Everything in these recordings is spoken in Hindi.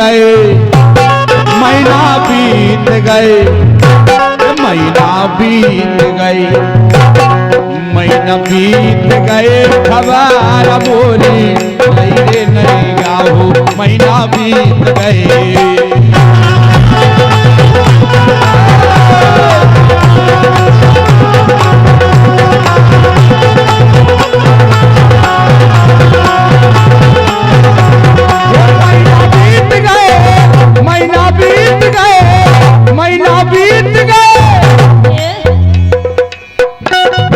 गए, महीना बीत गए, महीना बीत गए, महीना बीत गए, खबर बोली लैले नहीं गाओ, महीना बीत गए।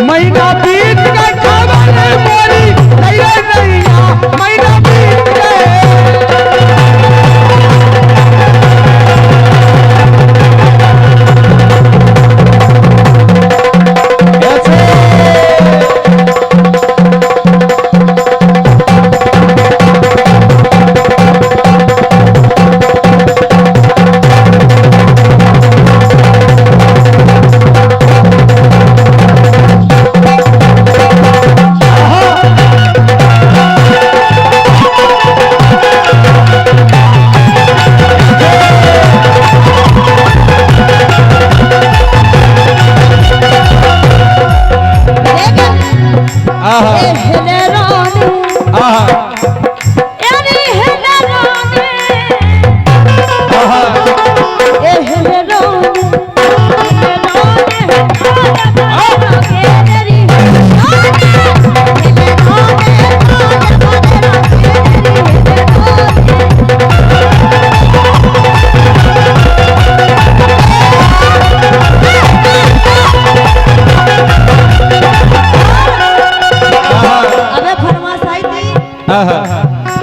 महीना बीत गए, खबर बोली लैले नहीं गाओ, महीना बीत गए।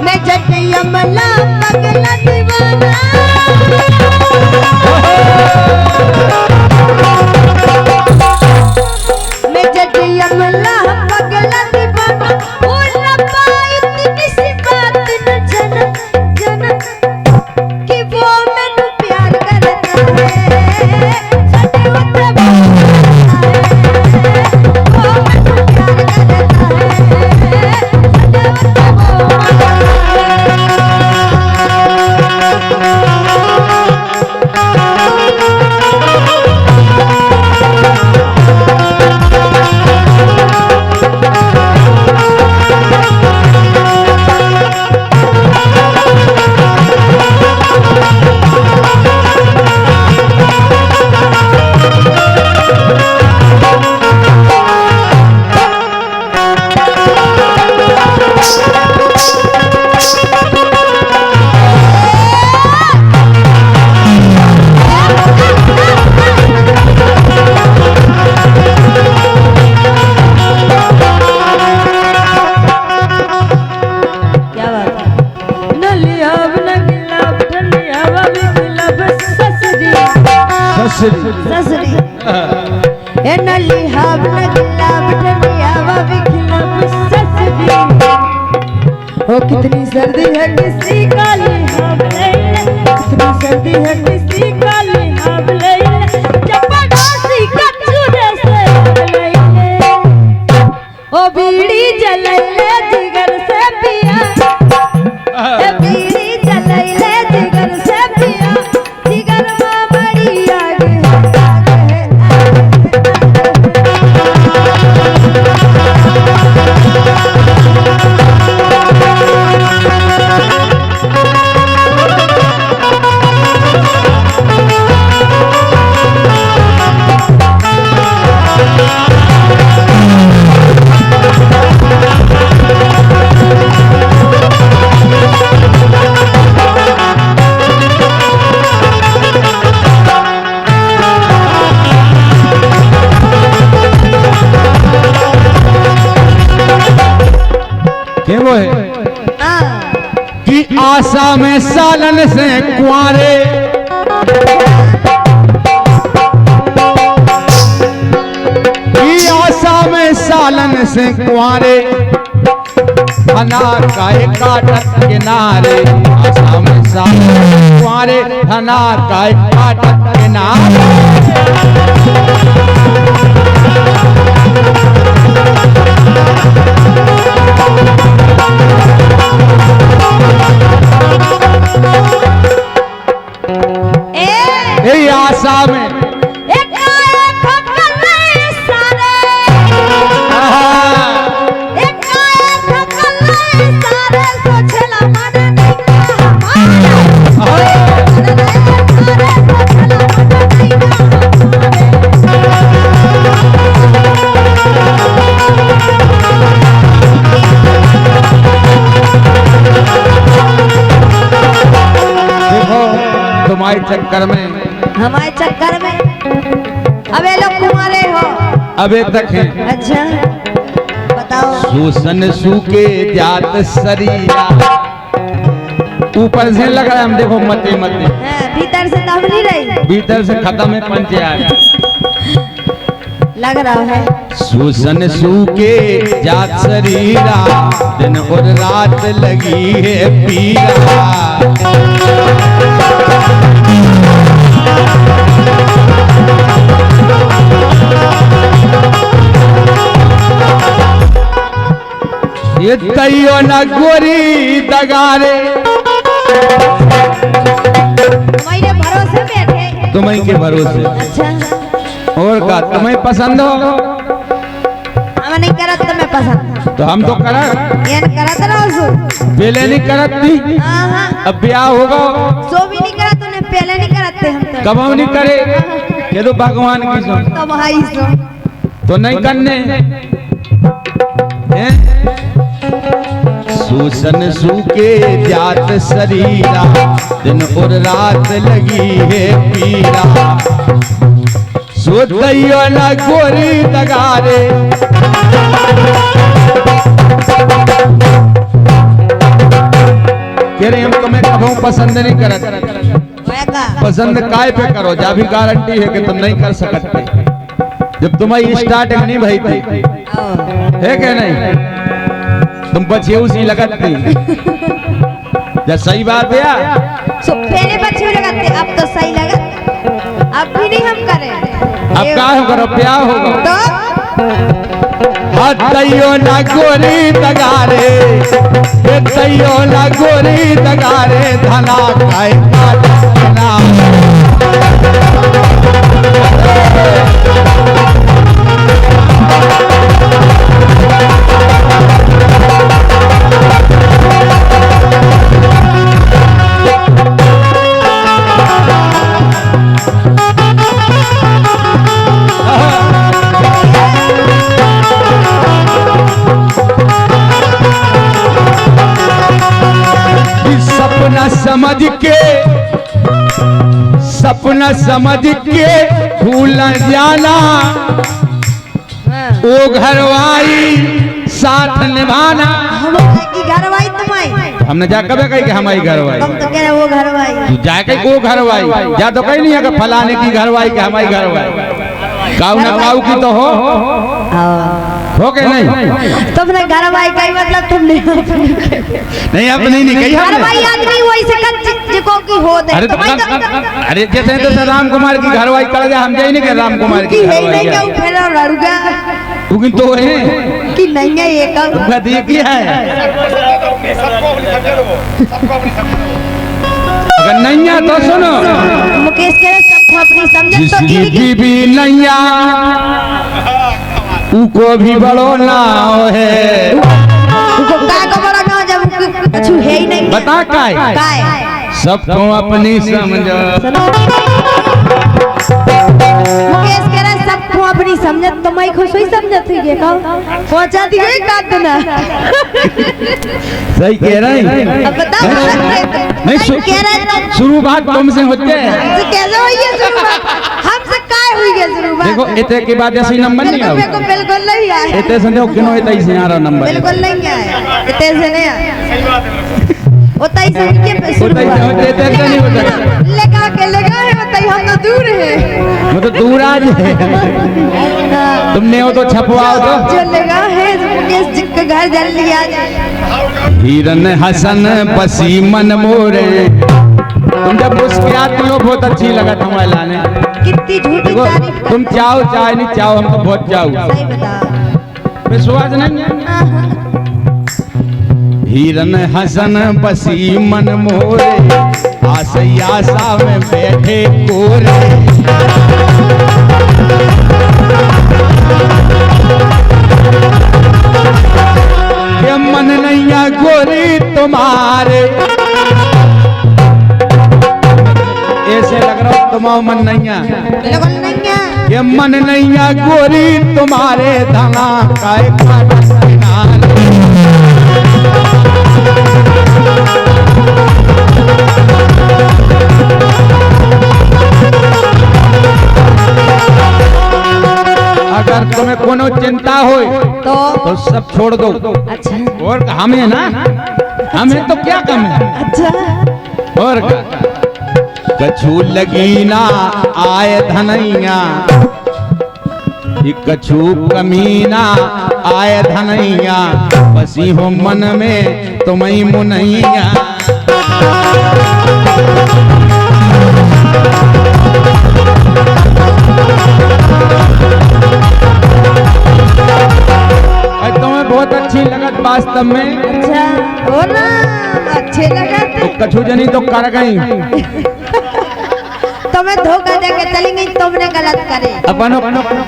मैं जटिया मला पगला दीवाना, मैं जटिया मला पगला दीवाना, ओ रब्बा इतनी सी बात न जन जन कि वो मैनू प्यार करता है, सटे उत्ते वो मैनू प्यार करता है, सटे उत्ते ससरी ए नली हाव नगला बटनिया वा विखलब ससरी, ओ कितनी सर्दी है किसी काली हाव लैले, कितनी सर्दी है किसी काली हाव लैले, जबरदस्ती कचूरे से लैले, ओ बीड़ी जलैले जिगर से पिया, ए बीड़ी जलैले जिगर से पिया, जिगर में बड़ी आग है। वो है कि आशा में सालन से कुंवारे, कि आशा में सालन से कुंवारे, धना काय काटत किनारे, आशा में सालन से कुंवारे, धना काय काटत किनारे। तुम्हारे चक्कर में हमारे चक्कर में अब ये लोग कुमारे हो अबे तक है। अच्छा बताओ। सूसन सूके जात शरीरा, ऊपर से लग रहा है हम देखो मते मते, हाँ, भीतर से दम नहीं रही, भीतर से खत्म है पंचायत। लग रहा है सूसन सूके जात शरीरा, दिन और रात लगी है पीरा। ये तैयो न गोरी दगारे, तुम्हारे भरोसे बैठे। तुम्हें के भरोसे। अच्छा और का तुम्हें पसंद हो? हम नहीं करत तुम्हें पसंद, तो हम तो करत, ये न करत रहो सो। पहले नहीं करत थी, हाँ हाँ अब ब्याह होगा सो भी नहीं करत, तूने पहले नहीं करते हम तो। कब हम नहीं करे, ये तो भगवान की सो, तो भाई सो तो नहीं करने हैं? सूसन सूके जात शरीरा, दिन और रात लगी है पीरा। सो दैयो न गोरी दगारे, कह रहे हम तुम्हें कभी पसंद नहीं करत। पसंद काय पे करो, जा भी गारंटी है कि तुम नहीं कर सकते। जब तुम्हारी स्टार्टिंग नहीं भई थी, है क्या नहीं, तुम बचे उसी लगत थी। जब सही बात है सो पहले बच्चे लगाते, अब तो सही लगा, अब भी नहीं हम करें। अब क्या हो करो, प्यार होगा तो तैयो ना गोरी दगारे, तैयो ना गोरी दगारे, धना खाए नाम। सपना समझ के भूल जाना, ओ घरवाई साथ निभाना। हम की घरवाई तुम्हारी, हमने जा कभी कही कि हमारी घरवाई, तुम तो कह रहे वो घरवाई, तू जाके वो घरवाई जा, तो कहीं नहीं है कि फलाने की घरवाई कि हमारी घरवाई। गाँव ना गाँव की तो हो के नहीं, तुमने घरवाई का ही मतलब तुमने नहीं अपनी नहीं कही हमने। घरवाई आदमी वही से जिको की हो दे। अरे तो अरे जैसे तो राम कुमार की घरवाई कर गया, हम जाए नहीं कि राम कुमार की है घरवाई नहीं क्या फिर लड़ूगा उगिन तो है कि नहीं है ये का तुमका देख लिया है। अगर नैया तो सुनो, मुकेश के सबको अपनी समझ तो जिसकी भी नैया उको भी बड़ो नाव है। उनको काय को बड़ा ना, जब कुछ है ही नहीं। बता काय सबको अपनी समझो। मुकेश कह रहा सबको अपनी समझत, तो मैं खुश हुई समझत हुई है का पहुंचा दी गई काट देना। सही कह रहे हैं। अब बताओ नहीं कह रहे शुरुआत तुमसे होते हैं, हमसे कैसे हुई है शुरुआत, हमसे काय हुई है शुरुआत। देखो इतने के बाद ऐसे नंबर नहीं आओ, बिल्कुल नहीं आया, इतने संदेह किनो इतना ही सियारा नंबर बिल्कुल नहीं आया, इतने से नहीं आया। होता ही सही के होता ही नहीं होता, लगा के लगा है, बताइए हम तो दूर है, वो तो दूर आज है। तुमने वो तो छपवाओ तो जो लगा है मुकेश जी के घर जल्दी आ जाए। हिरन हसन बसी मन मोरे, तुम जब मुस्कुराती हो बहुत अच्छी लगा तुम्हारे लाने। कितनी झूठी तारीफ तुम चाहो चाहे नहीं चाहो, हम तो बहुत चाहो। सही बता विश्वास नहीं है। हिरन हसन बसी मन मोरे, आशा में बैठे कोरे। ये मन नैया गोरी तुम्हारे, ऐसे लग रहा तुम्हारा मन नैया, ये मन नैया गोरी तुम्हारे, धना काय अगर तुम्हें कोनो चिंता हो तो सब छोड़ दो। अच्छा और हमें ना, हमें तो क्या कम है। अच्छा और कछु लगी ना आए धनैया, कछु कमीना आए धनैया, बसी हो मन में तुम्हें मुनैया। तुम्हें बहुत अच्छी लगत वास्तव में। अच्छा हो ना, अच्छे लगा तो कछु जनी तो कर गई, तुम्हें धोखा देके चली गई, तुमने गलत करे। अपन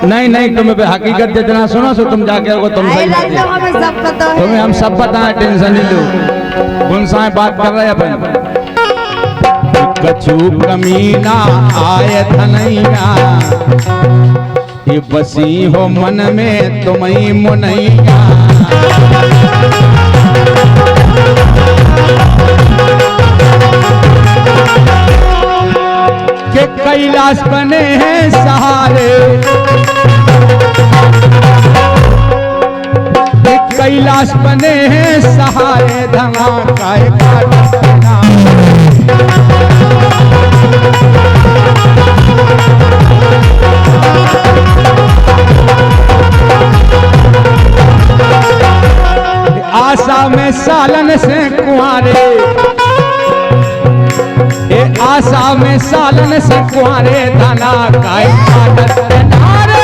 नहीं नहीं, तुम्हें हकीकत जितना सुनो सो तुम जाके वो तुम सही आई तो हमें सब पता है। तुम्हें हम सब पता है, टेंशन नहीं लो। गुनसाए बात कर रहे अपन। कछु कमीना आए धनैया, ये बसी हो मन में तुम्हें मुनैया। के कैलाश बने हैं सहारे, के कैलाश बने हैं सहारे, धमा का आशा में सालन से कुंवारे, आशा में सालन से कुंवारे, धना का नारे।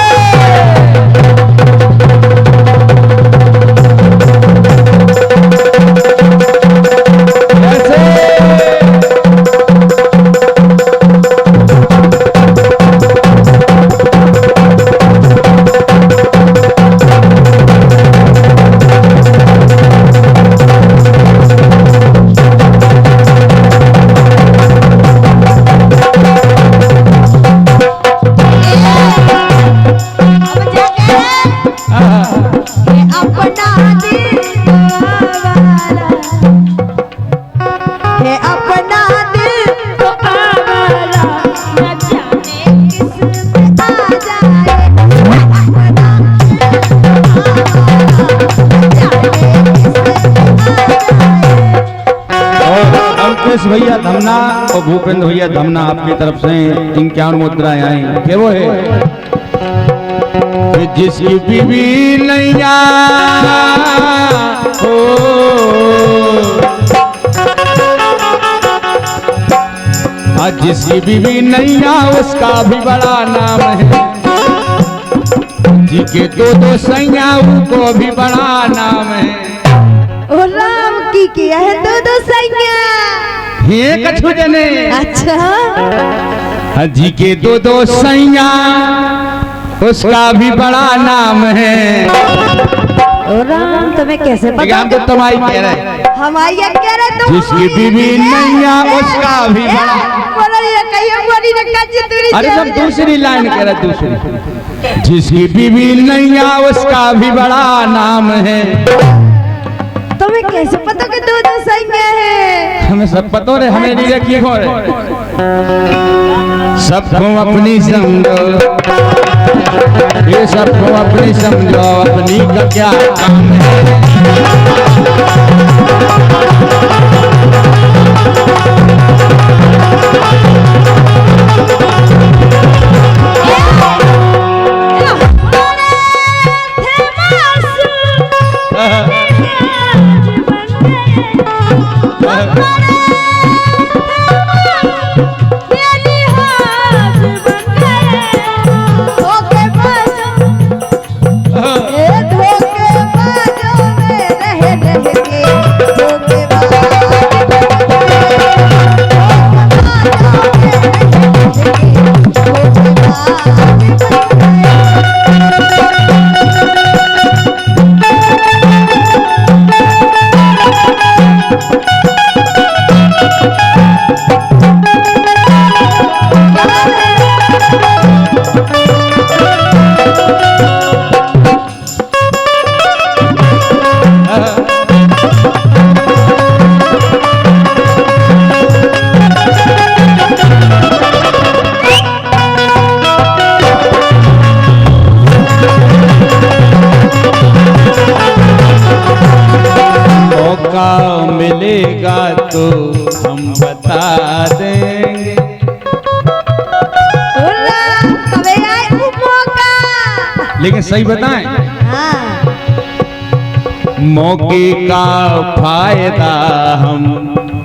भैया धमना और भूपेंद्र भैया धमना आपकी तरफ से 51 मुद्राएं आई के वो है जिसकी बीवी नैया हो, जिसकी बीवी नैया उसका भी बड़ा नाम है, जी के दो सैया को भी बड़ा नाम है। ओ राम की किया है दो सैया ये कछु जने। अच्छा जी के दो सैया उसका भी बड़ा नाम है। ओ राम तुम्हें कैसे पता? हम तो तुम्हारी कह रहे, हमारी कह रहे तुम। जिसकी बीवी नैया उसका भी बड़ा। अरे सब दूसरी लाइन कह रहे, दूसरी। जिसकी बीवी नैया उसका भी बड़ा नाम है। तुम्हें कैसे पता कि दो सैया है? हमें सब पता रे, हमें नहीं रखी हो रे। सबको अपनी समझो, ये सबको अपनी समझो, अपनी का क्या काम है। धोखे बाजों में रह के मांगेगा तो हम बता देंगे। कभी आए मौका। लेकिन सही बताएं, हाँ। मौके का फायदा हम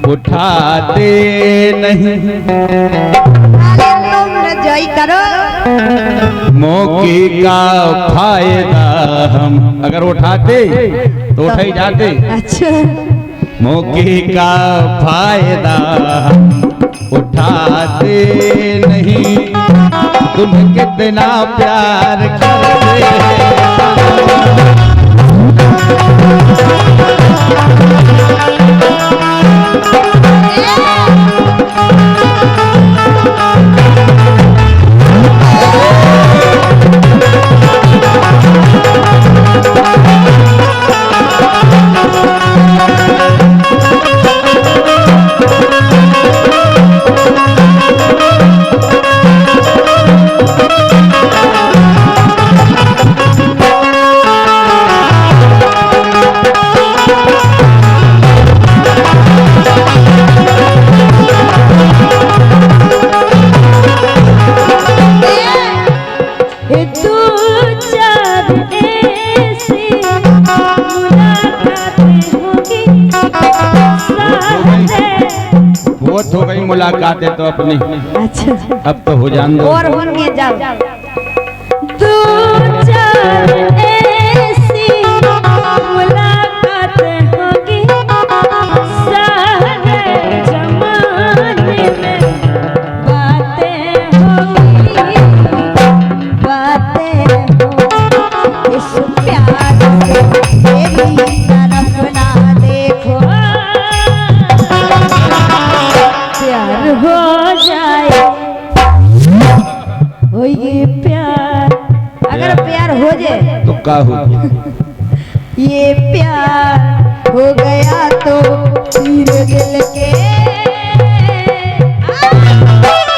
उठाते नहीं। तुम रजाई करो। मौके का फायदा हम अगर उठाते तो उठा ही जाते। अच्छा। मौके का फायदा हम उठाते नहीं। तुम कितना प्यार करते बहुत हो गई मुलाकातें तो अपनी। अच्छा। अब तो हो जान दो। और होंगे जाओ। दो चार ऐसी मुलाकातें होंगी सारे जमाने में। बातें होंगी इस प्यार से मेरी तरफ ना देखो। प्यार हो जाए हो ये प्यार। अगर प्यार हो जाए तो क्या हो? ये प्यार हो गया तो तीर दिल के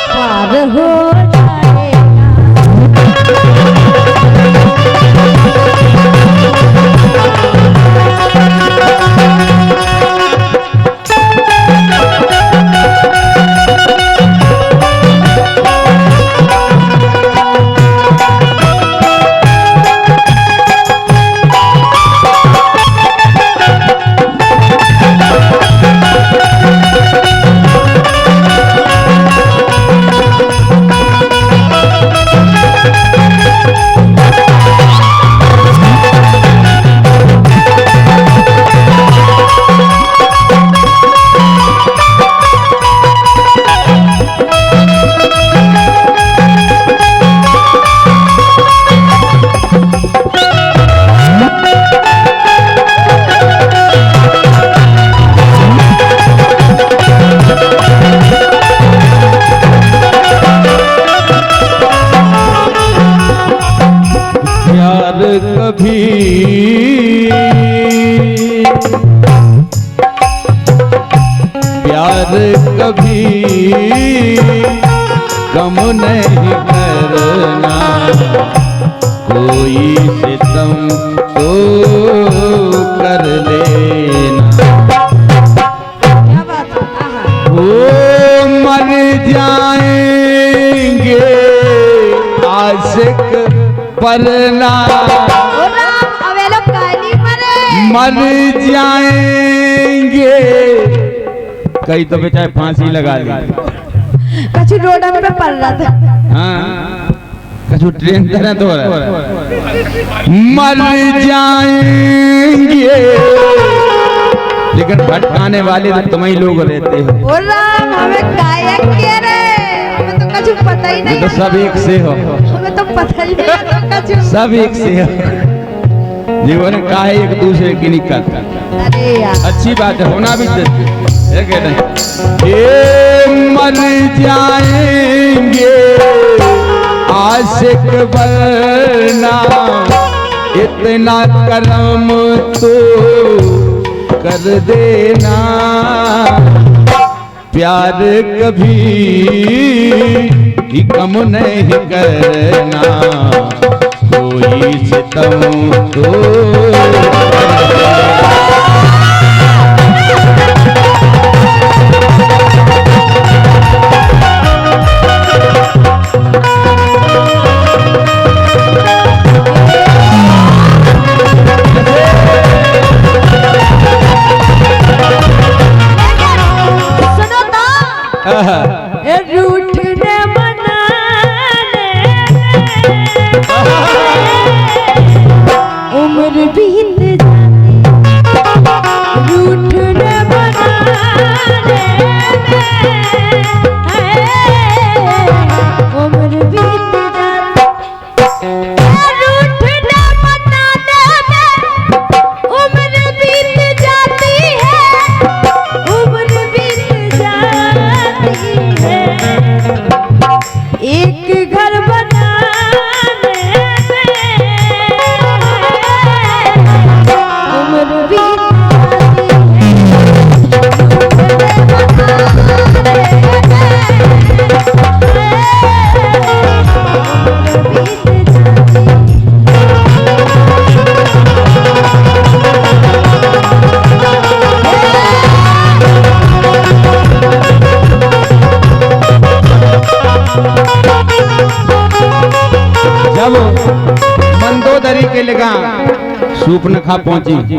पार हो जाएगा। कभी प्यार कभी गम नहीं करना। कोई सितम तो कर लेना। क्या बात है? वो मर जाएंगे आशिक परना। मर जाएंगे। कई तो बेचारे फांसी लगा ली। कछु रोड पे पड़ रहा था। हाँ, कछु ट्रेन तरह तो हो रहा है। मर जाएंगे लेकिन भटकाने वाले तो तुम ही लोग रहते हो। हमें गायक के रे, हमें तो कछु पता ही नहीं। तो सब एक से हो। हमें तो पता ही नहीं तो कछु। सब एक से हो। जीवन का एक दूसरे की नहीं करता। अरे यार अच्छी बात है, होना भी चाहिए कि नहीं। ये मर जाएंगे आशिक वरना। इतना करम तो कर देना। प्यार कभी कम नहीं करना। कोई सितम तो बीत जाती रूठने बनाने उम्र बीत जाती रूठने बनाने उम्र बीत जाती है उम्र बीत जाती है एक घर बनाने में उम्र बीत जब मंदोदरी के लगा सूप न खा पहुंची